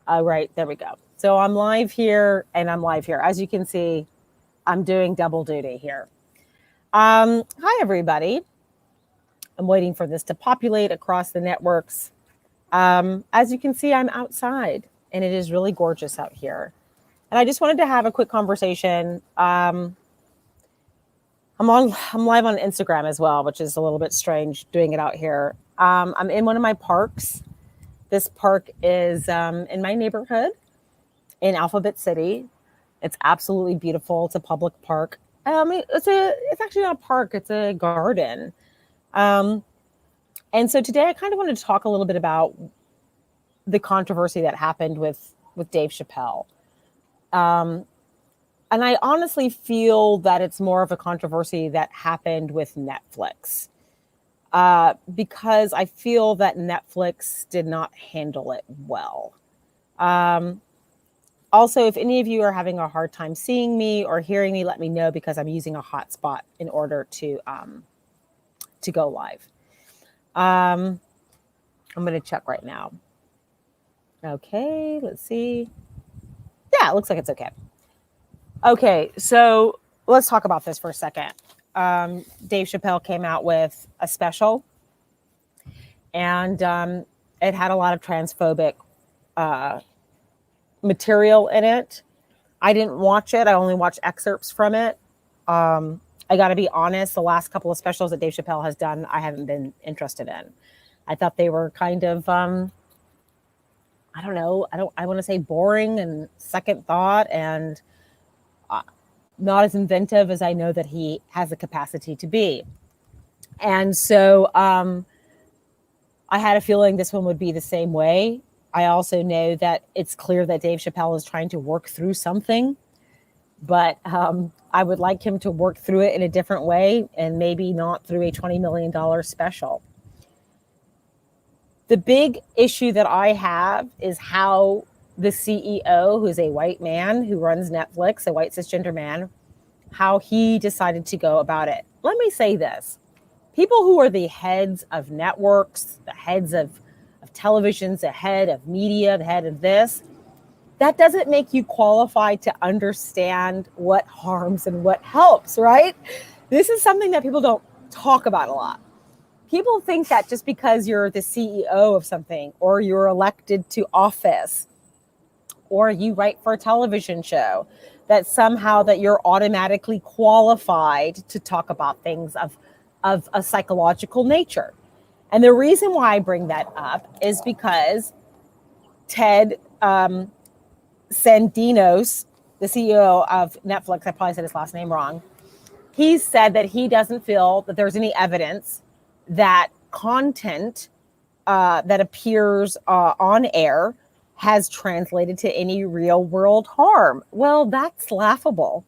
All right, there we go. So I'm live here and I'm live here. As you can see, I'm doing double duty here. Hi, everybody. I'm waiting for this to populate across the networks. As you can see, I'm outside and it is really gorgeous out here. And I just wanted to have a quick conversation. I'm live on Instagram as well, which is a little bit strange doing it out here. I'm in one of my parks. This park is in my neighborhood in Alphabet City. It's absolutely beautiful. It's a public park. It's actually not a park. It's a garden. And so today I kind of wanted to talk a little bit about the controversy that happened with Dave Chappelle. And I honestly feel that it's more of a controversy that happened with Netflix. Because I feel that Netflix did not handle it well. Also, if any of you are having a hard time seeing me or hearing me, let me know because I'm using a hotspot in order to go live. I'm going to check right now. Okay, let's see. Yeah, it looks like it's okay. Okay, so let's talk about this for a second. Dave Chappelle came out with a special, and it had a lot of transphobic material in it. I didn't watch it. I only watched excerpts from it. I got to be honest, the last couple of specials that Dave Chappelle has done, I haven't been interested in. I thought they were kind of, I want to say boring and second thought and not as inventive as I know that he has the capacity to be. And so I had a feeling this one would be the same way. I also know that it's clear that Dave Chappelle is trying to work through something, but I would like him to work through it in a different way and maybe not through a $20 million special. The big issue that I have is how the CEO, who's a white man who runs Netflix, a white cisgender man, how he decided to go about it. Let me say this. People who are the heads of networks, the heads of televisions, the head of media, the head of this, that doesn't make you qualified to understand what harms and what helps, right? This is something that people don't talk about a lot. People think that just because you're the CEO of something or you're elected to office or you write for a television show, that somehow that you're automatically qualified to talk about things of a psychological nature. And the reason why I bring that up is because Ted Sarandos, the CEO of Netflix, I probably said his last name wrong, he said that he doesn't feel that there's any evidence that content that appears on air has translated to any real world harm. Well, that's laughable,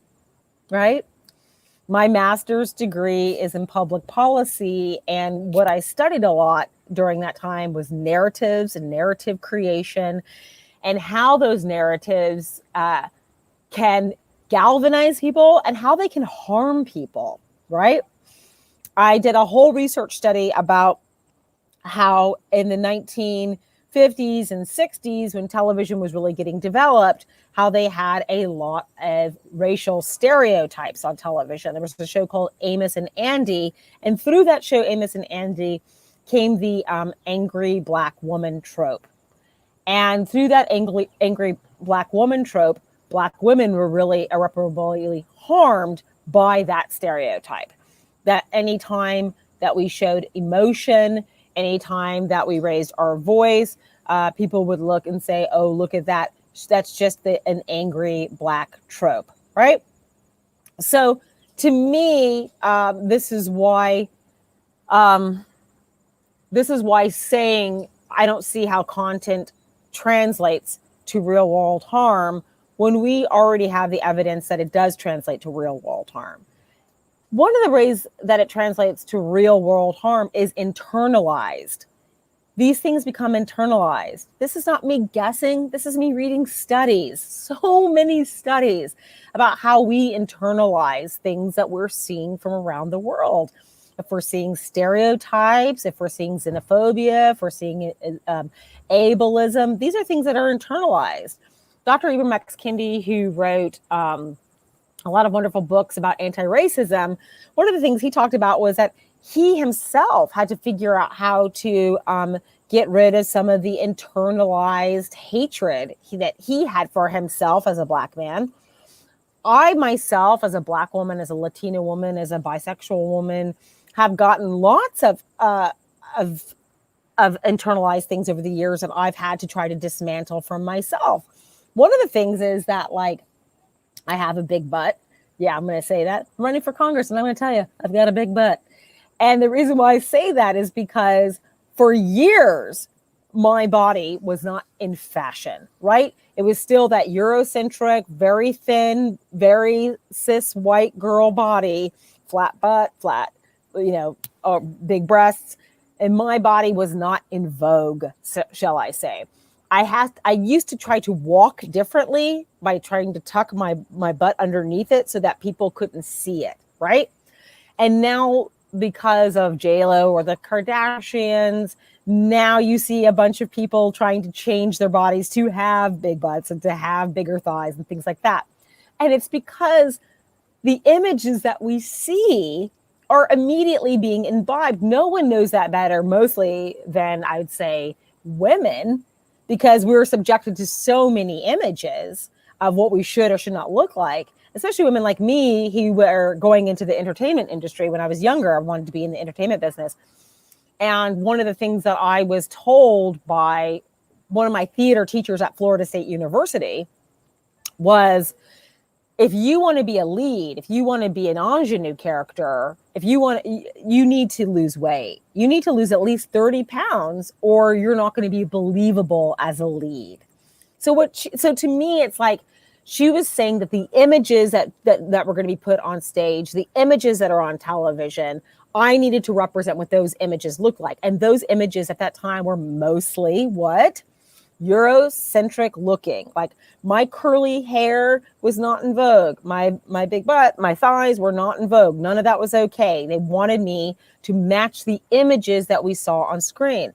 right? My master's degree is in public policy, and what I studied a lot during that time was narratives and narrative creation and how those narratives can galvanize people and how they can harm people, right? I did a whole research study about how in the 1950s and 60s, when television was really getting developed, how they had a lot of racial stereotypes on television. There was a show called Amos and Andy, and through that show, Amos and Andy, came the angry black woman trope. And through that angry black woman trope, black women were really irreparably harmed by that stereotype. That anytime that we showed emotion, anytime that we raised our voice, people would look and say, oh, look at that. That's just an angry black trope, right? So to me, this is why saying I don't see how content translates to real world harm when we already have the evidence that it does translate to real world harm. One of the ways that it translates to real world harm is internalized. These things become internalized. This is not me guessing. This is me reading studies, so many studies about how we internalize things that we're seeing from around the world. if we're seeing stereotypes, if we're seeing xenophobia, if we're seeing ableism, these are things that are internalized. Dr. Ibram X. Kendi, who wrote a lot of wonderful books about anti-racism, one of the things he talked about was that he himself had to figure out how to get rid of some of the internalized hatred that he had for himself as a Black man. I myself, as a Black woman, as a Latina woman, as a bisexual woman, have gotten lots of internalized things over the years that I've had to try to dismantle from myself. One of the things is that, like, I have a big butt. Yeah, I'm going to say that. I'm running for Congress, and I'm going to tell you, I've got a big butt. And the reason why I say that is because for years, my body was not in fashion, right? It was still that Eurocentric, very thin, very cis white girl body, flat butt, flat, or big breasts. And my body was not in vogue, shall I say. I used to try to walk differently by trying to tuck my butt underneath it so that people couldn't see it, right? And now, because of J-Lo or the Kardashians, now you see a bunch of people trying to change their bodies to have big butts and to have bigger thighs and things like that. And it's because the images that we see are immediately being imbibed. No one knows that better, mostly, than I would say women, because we're subjected to so many images of what we should or should not look like, especially women like me who were going into the entertainment industry. When I was younger, I wanted to be in the entertainment business. And one of the things that I was told by one of my theater teachers at Florida State University was, if you want to be a lead, if you want to be an ingenue character, you need to lose weight. You need to lose at least 30 pounds or you're not going to be believable as a lead. So to me, it's like she was saying that the images that were going to be put on stage, the images that are on television, I needed to represent what those images look like. And those images at that time were mostly what? Eurocentric looking. Like, my curly hair was not in vogue. My big butt, my thighs were not in vogue. None of that was okay. They wanted me to match the images that we saw on screen.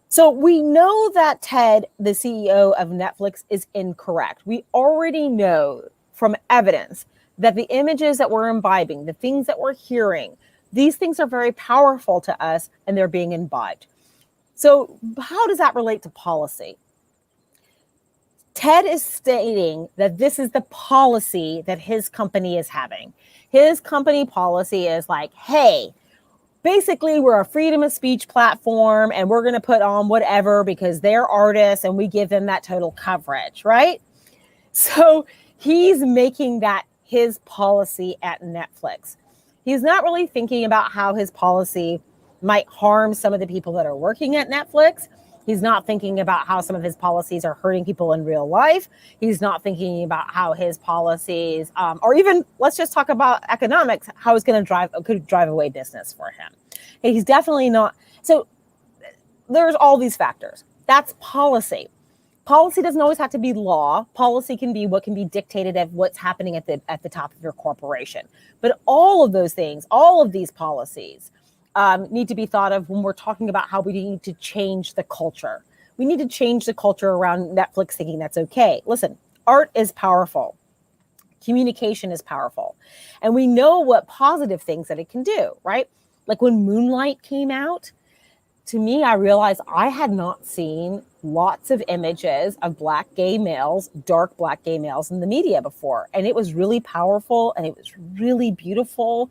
So we know that Ted, the CEO of Netflix, is incorrect. We already know from evidence that the images that we're imbibing, the things that we're hearing, these things are very powerful to us and they're being imbibed. So how does that relate to policy? Ted is stating that this is the policy that his company is having. His company policy is like, hey, basically we're a freedom of speech platform and we're going to put on whatever because they're artists and we give them that total coverage, right? So he's making that his policy at Netflix. He's not really thinking about how his policy might harm some of the people that are working at Netflix. He's not thinking about how some of his policies are hurting people in real life. He's not thinking about how his policies, or even, let's just talk about economics, how it's going to could drive away business for him. He's definitely not. So there's all these factors. That's policy. Policy doesn't always have to be law. Policy can be what can be dictated of what's happening at the top of your corporation. But all of those things, all of these policies need to be thought of when we're talking about how we need to change the culture. We need to change the culture around Netflix thinking that's okay. Listen, art is powerful. Communication is powerful. And we know what positive things that it can do, right? Like when Moonlight came out, to me, I realized I had not seen lots of images of Black gay males, dark Black gay males in the media before. And it was really powerful and it was really beautiful.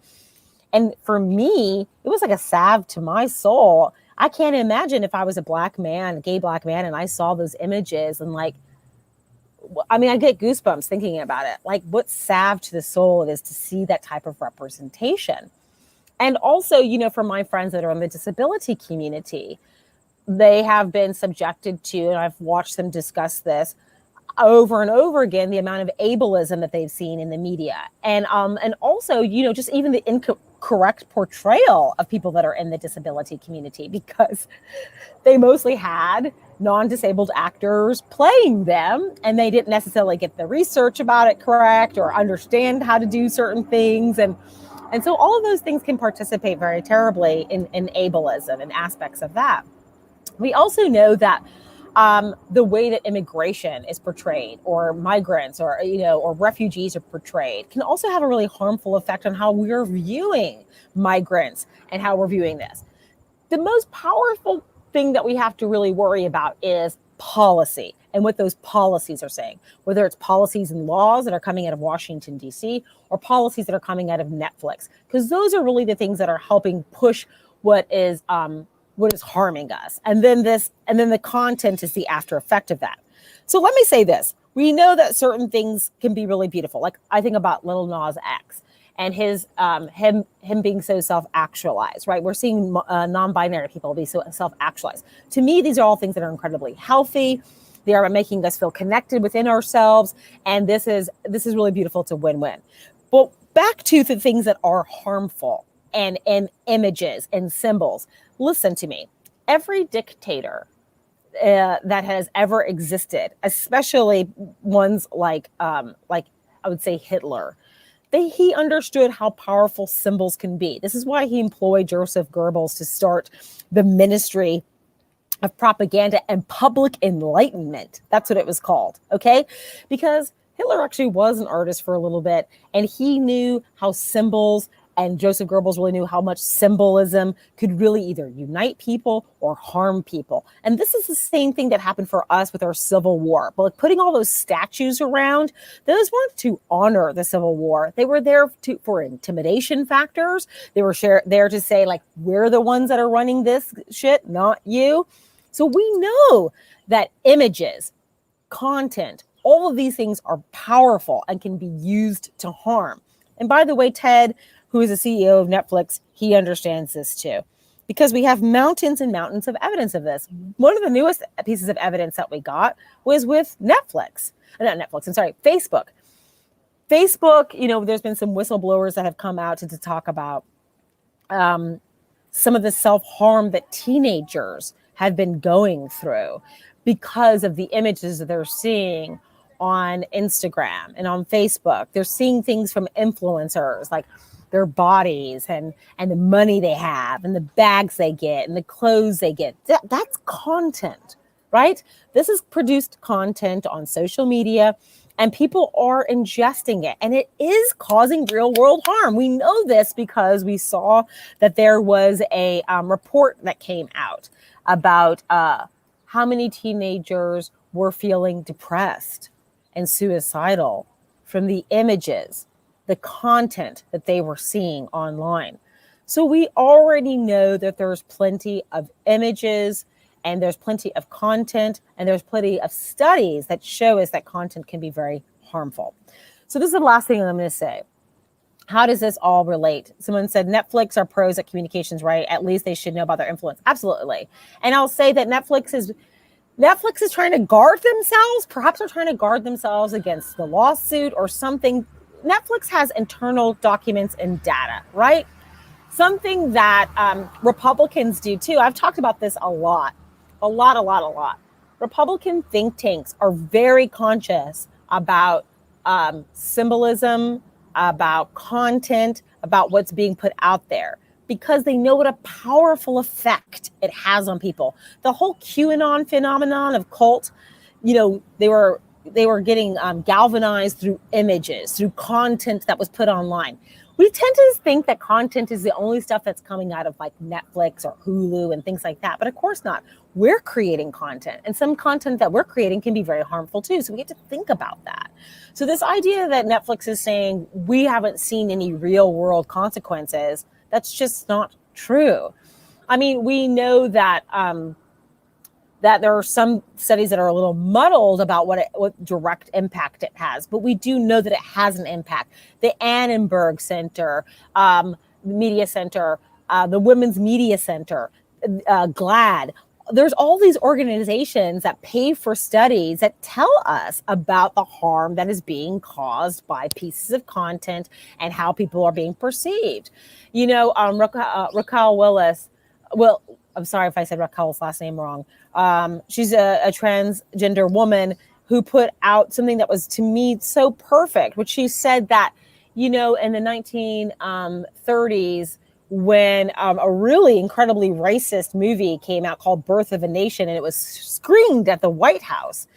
And for me, it was like a salve to my soul. I can't imagine if I was a Black man, a gay Black man, and I saw those images and I get goosebumps thinking about it. Like, what salve to the soul it is to see that type of representation. And also, for my friends that are in the disability community, they have been subjected to, and I've watched them discuss this over and over again, the amount of ableism that they've seen in the media. And also, just even the incorrect portrayal of people that are in the disability community, because they mostly had non-disabled actors playing them, and they didn't necessarily get the research about it correct or understand how to do certain things. And And so all of those things can participate very terribly in ableism and aspects of that. We also know that the way that immigration is portrayed, or migrants, or or refugees are portrayed, can also have a really harmful effect on how we're viewing migrants and how we're viewing this. The most powerful thing that we have to really worry about is policy and what those policies are saying, whether it's policies and laws that are coming out of Washington, D.C., or policies that are coming out of Netflix, because those are really the things that are helping push what is harming us. And then the content is the after effect of that. So let me say this. We know that certain things can be really beautiful. Like I think about Lil Nas X and his him being so self-actualized, right? We're seeing non-binary people be so self-actualized. To me, these are all things that are incredibly healthy. They are making us feel connected within ourselves, and this is really beautiful. It's a win-win. But back to the things that are harmful and images and symbols. Listen to me. Every dictator that has ever existed, especially ones like I would say Hitler, he understood how powerful symbols can be. This is why he employed Joseph Goebbels to start the Ministry of Propaganda and Public Enlightenment. That's what it was called, okay? Because Hitler actually was an artist for a little bit, and he knew how symbols, and Joseph Goebbels really knew how much symbolism could really either unite people or harm people. And this is the same thing that happened for us with our Civil War. But like putting all those statues around, those weren't to honor the Civil War. They were there for intimidation factors. They were there to say, like, we're the ones that are running this shit, not you. So we know that images, content, all of these things are powerful and can be used to harm. And by the way, Ted, who is the CEO of Netflix, he understands this too, because we have mountains and mountains of evidence of this. One of the newest pieces of evidence that we got was with Facebook. Facebook, there's been some whistleblowers that have come out to talk about some of the self-harm that teenagers have been going through because of the images that they're seeing on Instagram and on Facebook. They're seeing things from influencers, like their bodies and the money they have and the bags they get and the clothes they get. That's content, right? This is produced content on social media, and people are ingesting it, and it is causing real world harm. We know this because we saw that there was a report that came out about how many teenagers were feeling depressed and suicidal from the images, the content that they were seeing online. So we already know that there's plenty of images, and there's plenty of content, and there's plenty of studies that show us that content can be very harmful. So this is the last thing I'm going to say. How does this all relate? Someone said Netflix are pros at communications, right? At least they should know about their influence. Absolutely. And I'll say that Netflix is trying to guard themselves. Perhaps they're trying to guard themselves against the lawsuit or something. Netflix has internal documents and data, right? Something that Republicans do too. I've talked about this a lot. Republican think tanks are very conscious about symbolism, about content, about what's being put out there, because they know what a powerful effect it has on people. The whole QAnon phenomenon of cult, they were getting galvanized through images, through content that was put online. We tend to think that content is the only stuff that's coming out of like Netflix or Hulu and things like that. But of course not. We're creating content, and some content that we're creating can be very harmful too. So we get to think about that. So this idea that Netflix is saying we haven't seen any real world consequences, that's just not true. I mean, we know that that there are some studies that are a little muddled about what direct impact it has, but we do know that it has an impact. The Annenberg Center, Media Center, the Women's Media Center, GLAAD. There's all these organizations that pay for studies that tell us about the harm that is being caused by pieces of content and how people are being perceived. Raquel Willis, I'm sorry if I said Raquel's last name wrong. She's a transgender woman who put out something that was, to me, so perfect, which she said that in the 1930s, when a really incredibly racist movie came out called Birth of a Nation, and it was screened at the White House.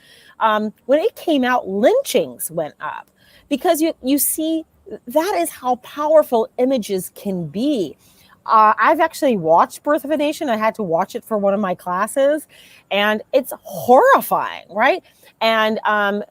When it came out, lynchings went up, because you see, that is how powerful images can be. I've actually watched Birth of a Nation. I had to watch it for one of my classes, and it's horrifying, right? And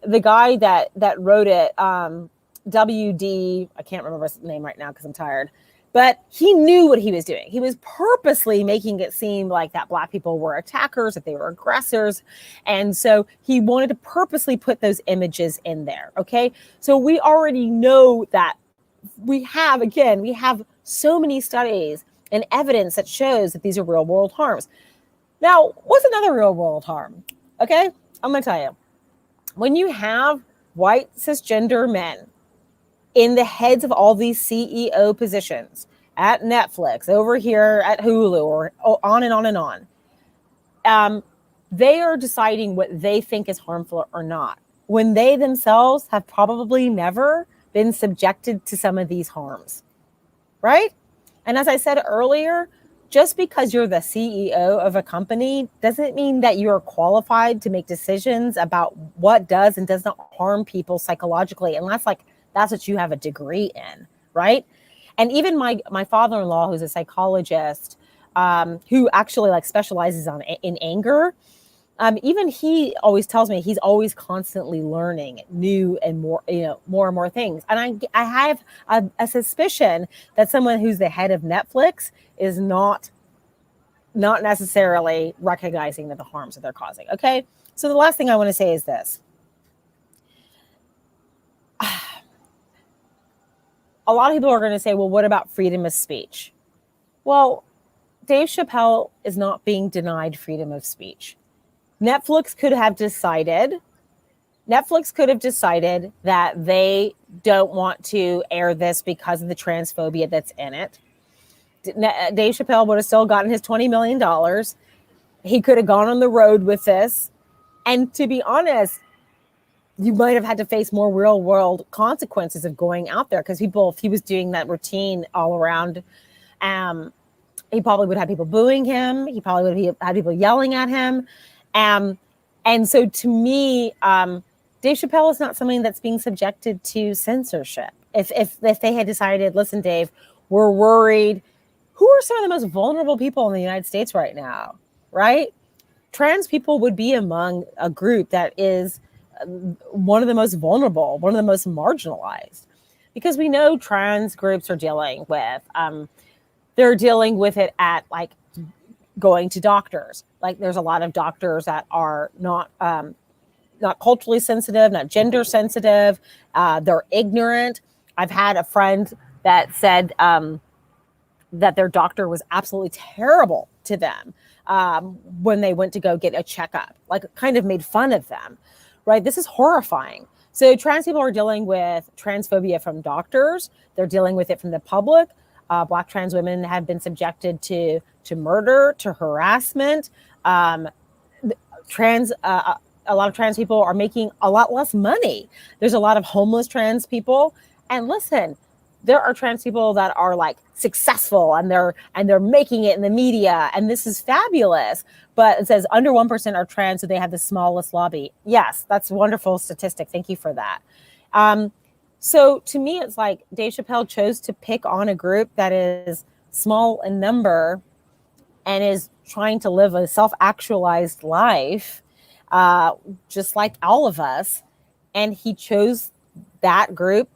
the guy that wrote it, WD, I can't remember his name right now because I'm tired, but he knew what he was doing. He was purposely making it seem like that Black people were attackers, that they were aggressors. And so he wanted to purposely put those images in there, okay? So we already know that we have so many studies and evidence that shows that these are real world harms. Now, what's another real world harm? Okay, I'm going to tell you. When you have white cisgender men in the heads of all these CEO positions at Netflix, over here at Hulu, or on and on and on, they are deciding what they think is harmful or not, when they themselves have probably never been subjected to some of these harms, right? And as I said earlier, just because you're the CEO of a company doesn't mean that you're qualified to make decisions about what does and does not harm people psychologically, unless that's what you have a degree in, right? And even my father-in-law, who's a psychologist, who actually specializes in anger, even he always tells me he's always constantly learning new and more and more things. And I have a suspicion that someone who's the head of Netflix is not necessarily recognizing the harms that they're causing. Okay. So the last thing I want to say is this. A lot of people are going to say, well, what about freedom of speech? Well, Dave Chappelle is not being denied freedom of speech. Netflix could have decided that they don't want to air this because of the transphobia that's in it. Dave Chappelle would have still gotten his $20 million. He could have gone on the road with this. And to be honest, you might have had to face more real world consequences of going out there, because if he was doing that routine all around, he probably would have people booing him. He probably would have had people yelling at him. And so to me, Dave Chappelle is not something that's being subjected to censorship. If they had decided, listen, Dave, we're worried. Who are some of the most vulnerable people in the United States right now, right? Trans people would be among a group that is one of the most vulnerable, one of the most marginalized, because we know trans groups are dealing with, they're dealing with it at going to doctors. There's a lot of doctors that are not culturally sensitive, not gender sensitive. They're ignorant. I've had a friend that said that their doctor was absolutely terrible to them when they went to go get a checkup, kind of made fun of them, right? This is horrifying. So trans people are dealing with transphobia from doctors. They're dealing with it from the public. Black trans women have been subjected to murder, to harassment. A lot of trans people are making a lot less money. There's a lot of homeless trans people. And listen, there are trans people that are successful and they're making it in the media, and this is fabulous. But it says under 1% are trans, so they have the smallest lobby. Yes, that's a wonderful statistic. Thank you for that. So to me, it's Dave Chappelle chose to pick on a group that is small in number and is trying to live a self-actualized life, just like all of us. And he chose that group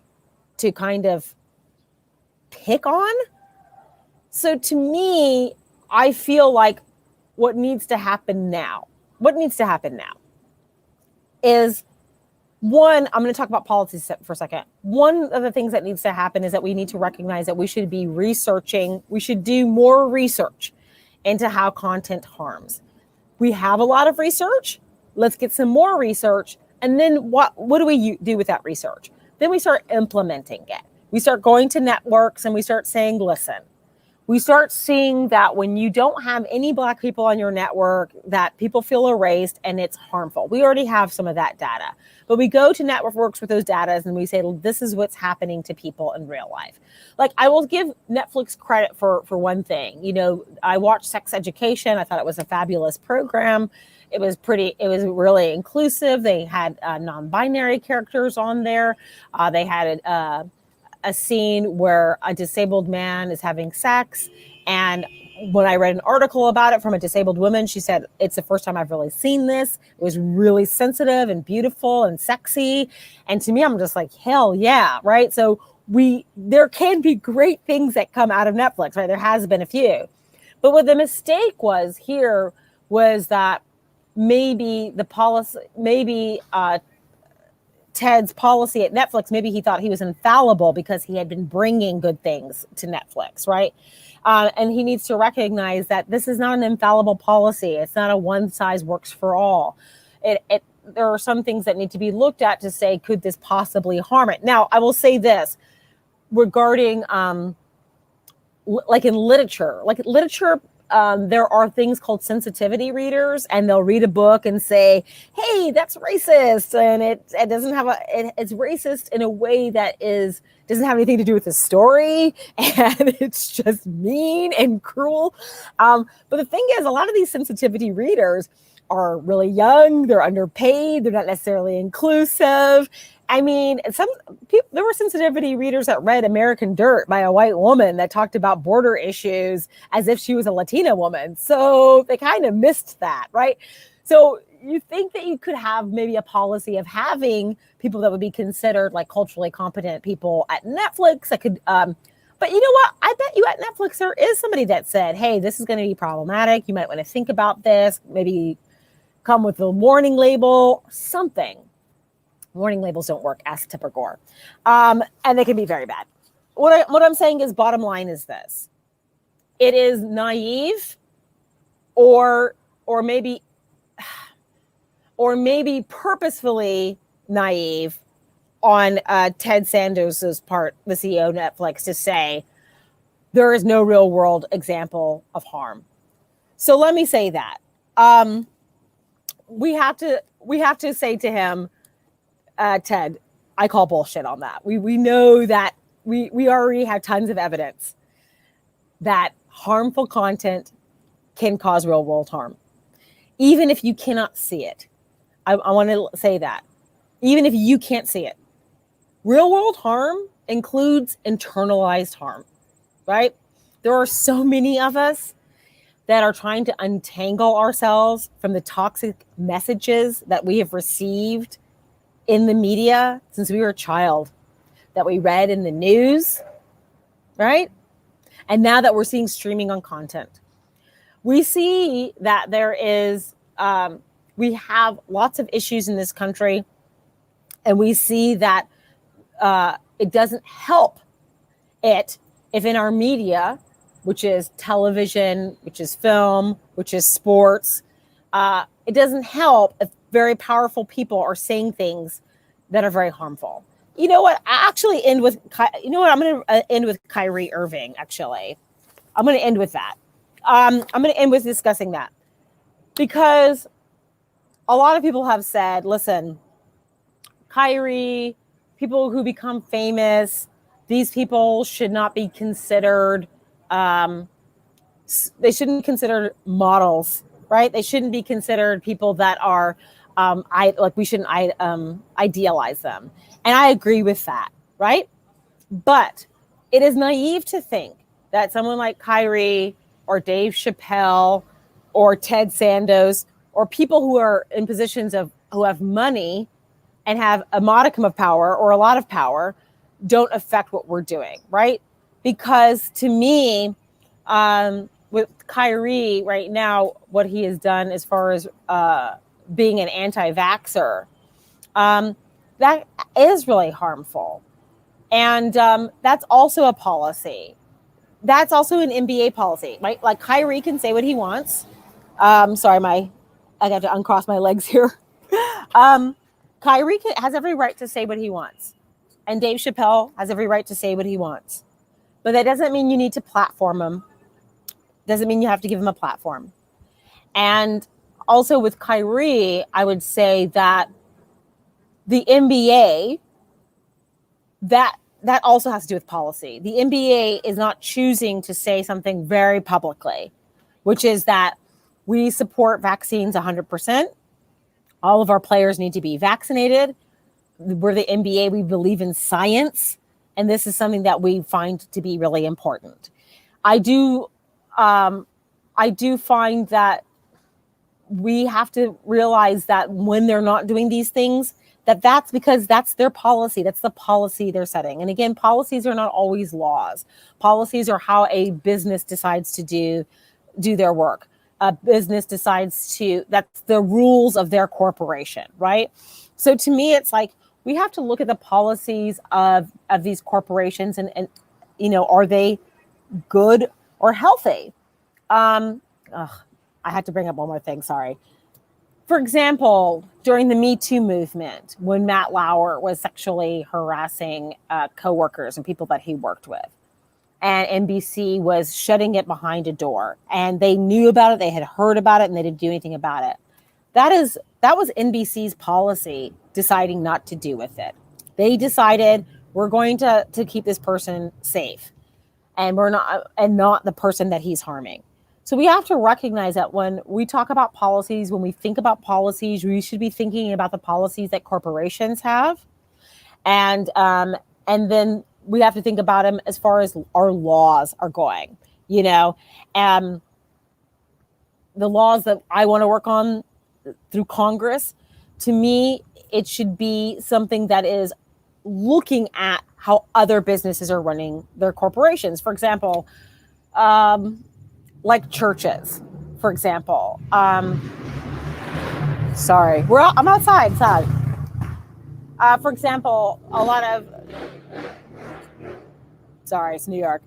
to kind of pick on. So to me, I feel like what needs to happen now is, one, I'm going to talk about politics for a second. One of the things that needs to happen is that we need to recognize that we should be researching. We should do more research into how content harms. We have a lot of research. Let's get some more research. And then what do we do with that research? Then we start implementing it. We start going to networks and we start saying, listen, we start seeing that when you don't have any Black people on your network, that people feel erased and it's harmful. We already have some of that data, but we go to networks with those data and we say, this is what's happening to people in real life. Like, I will give Netflix credit for one thing. You know, I watched Sex Education. I thought it was a fabulous program. It was really inclusive. They had non-binary characters on there. They had a scene where a disabled man is having sex. And when I read an article about it from a disabled woman, she said, it's the first time I've really seen this. It was really sensitive and beautiful and sexy. And to me, I'm just like, hell yeah, right? So there can be great things that come out of Netflix, right? There has been a few. But what the mistake was here was that maybe the policy, Ted's policy at Netflix, maybe he thought he was infallible because he had been bringing good things to Netflix, right? And he needs to recognize that this is not an infallible policy. It's not a one size works for all. There are some things that need to be looked at to say, could this possibly harm it? Now, I will say this regarding like in literature, there are things called sensitivity readers, and they'll read a book and say, hey, that's racist. And it doesn't have it's racist in a way that doesn't have anything to do with the story. And it's just mean and cruel. But the thing is, a lot of these sensitivity readers are really young. They're underpaid. They're not necessarily inclusive. I mean, some people, there were sensitivity readers that read American Dirt by a white woman that talked about border issues as if she was a Latina woman. So they kind of missed that, right? So you think that you could have maybe a policy of having people that would be considered like culturally competent people at Netflix that could, but you know what? I bet you at Netflix, there is somebody that said, hey, this is going to be problematic. You might want to think about this, maybe come with a warning label, something. Warning labels don't work, ask Tipper Gore. And they can be very bad. What I'm saying is, bottom line is this. It is naive or maybe purposefully naive on Ted Sarandos' part, the CEO of Netflix, to say there is no real world example of harm. So let me say that. We have to say to him, Ted, I call bullshit on that. We know that we already have tons of evidence that harmful content can cause real world harm, even if you cannot see it. I want to say that, even if you can't see it, real world harm includes internalized harm, right? There are so many of us that are trying to untangle ourselves from the toxic messages that we have received in the media since we were a child, that we read in the news, right? And now that we're seeing streaming on content, we see that there is, we have lots of issues in this country, and we see that it doesn't help it if in our media, which is television, which is film, which is sports, it doesn't help if very powerful people are saying things that are very harmful. You know what? I actually end with, I'm going to end with Kyrie Irving, actually. I'm going to end with that. I'm going to end with discussing that. Because a lot of people have said, listen, Kyrie, people who become famous, these people should not be considered, they shouldn't be considered models, right? They shouldn't be considered people that are, we shouldn't idealize them. And I agree with that, right? But it is naive to think that someone like Kyrie or Dave Chappelle or Ted Sarandos or people who are in positions who have money and have a modicum of power or a lot of power don't affect what we're doing, right? Because to me, with Kyrie right now, what he has done as far as being an anti-vaxxer, that is really harmful. And that's also a policy. That's also an NBA policy, right? Like Kyrie can say what he wants. Sorry, I got to uncross my legs here. Kyrie has every right to say what he wants. And Dave Chappelle has every right to say what he wants. But that doesn't mean you need to platform him. doesn't mean you have to give them a platform. And also with Kyrie, I would say that the NBA, that also has to do with policy. The NBA is not choosing to say something very publicly, which is that we support vaccines 100%. All of our players need to be vaccinated. We're the NBA. We believe in science. And this is something that we find to be really important. I do find that we have to realize that when they're not doing these things, that's because that's their policy. That's the policy they're setting. And again, policies are not always laws. Policies are how a business decides to do their work. A business decides that's the rules of their corporation, right? So to me, it's like we have to look at the policies of these corporations and are they good or healthy? I had to bring up one more thing, sorry. For example, during the Me Too movement, when Matt Lauer was sexually harassing coworkers and people that he worked with, and NBC was shutting it behind a door, and they knew about it, they had heard about it, and they didn't do anything about it. That was NBC's policy, deciding not to do with it. They decided we're going to keep this person safe, and not the person that he's harming. So we have to recognize that when we talk about policies, when we think about policies, we should be thinking about the policies that corporations have. And then we have to think about them as far as our laws are going, the laws that I want to work on through Congress. To me, it should be something that is looking at how other businesses are running their corporations. For example, like churches, for example. Sorry, I'm outside. For example, it's New York.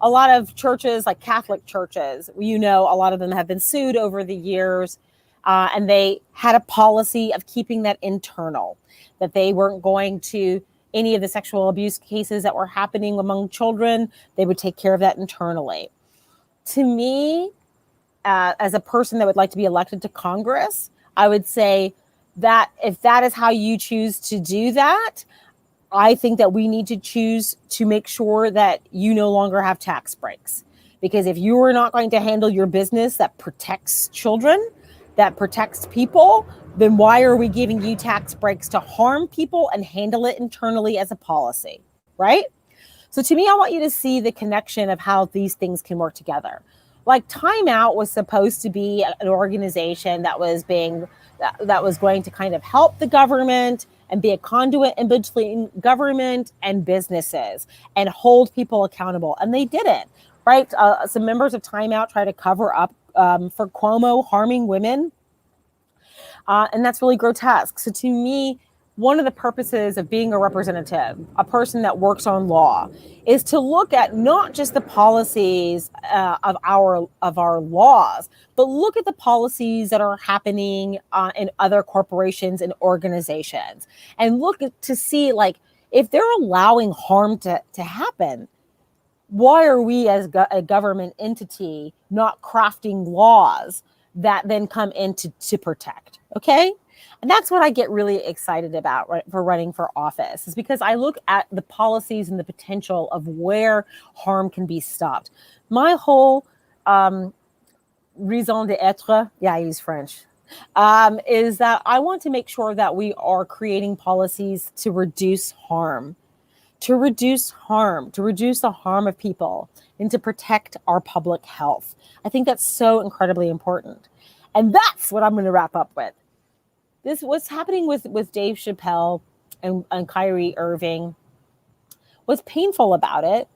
A lot of churches, like Catholic churches, a lot of them have been sued over the years, and they had a policy of keeping that internal, that they weren't going to any of the sexual abuse cases that were happening among children. They would take care of that internally. To me, as a person that would like to be elected to Congress, I would say that if that is how you choose to do that, I think that we need to choose to make sure that you no longer have tax breaks. Because if you are not going to handle your business that protects children, that protects people, then why are we giving you tax breaks to harm people and handle it internally as a policy, right? So to me, I want you to see the connection of how these things can work together. Like Time Out was supposed to be an organization that was going to kind of help the government and be a conduit in between government and businesses and hold people accountable. And they didn't, right? Some members of Time Out try to cover up for Cuomo harming women. And that's really grotesque. So to me, one of the purposes of being a representative, a person that works on law, is to look at not just the policies of our laws, but look at the policies that are happening in other corporations and organizations, and look to see, like, if they're allowing harm to happen, why are we as a government entity not crafting laws that then come in to protect? Okay. And that's what I get really excited about for running for office, is because I look at the policies and the potential of where harm can be stopped. My whole raison d'être, I use French, is that I want to make sure that we are creating policies to reduce harm, to reduce the harm of people, and to protect our public health. I think that's so incredibly important. And that's what I'm going to wrap up with. What's happening with Dave Chappelle and Kyrie Irving, what's painful about it,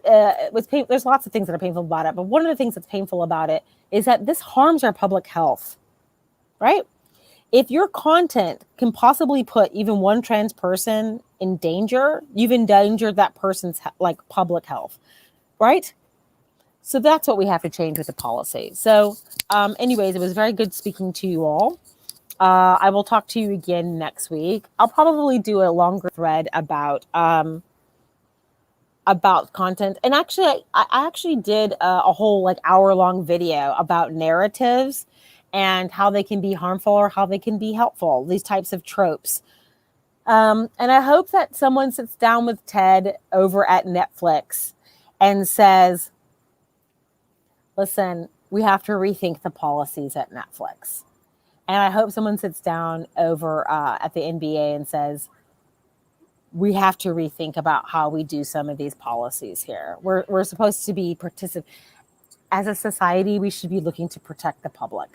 there's lots of things that are painful about it, but one of the things that's painful about it is that this harms our public health, right? If your content can possibly put even one trans person in danger, you've endangered that person's public health, right? So that's what we have to change with the policy. So anyways, it was very good speaking to you all. I will talk to you again next week. I'll probably do a longer thread about about content. And actually, I actually did a whole like hour-long video about narratives and how they can be harmful or how they can be helpful, these types of tropes. And I hope that someone sits down with Ted over at Netflix and says, listen, we have to rethink the policies at Netflix. And I hope someone sits down over at the NBA and says, we have to rethink about how we do some of these policies here. We're supposed to be as a society, we should be looking to protect the public.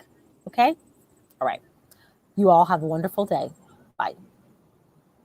Okay? All right. You all have a wonderful day. Bye.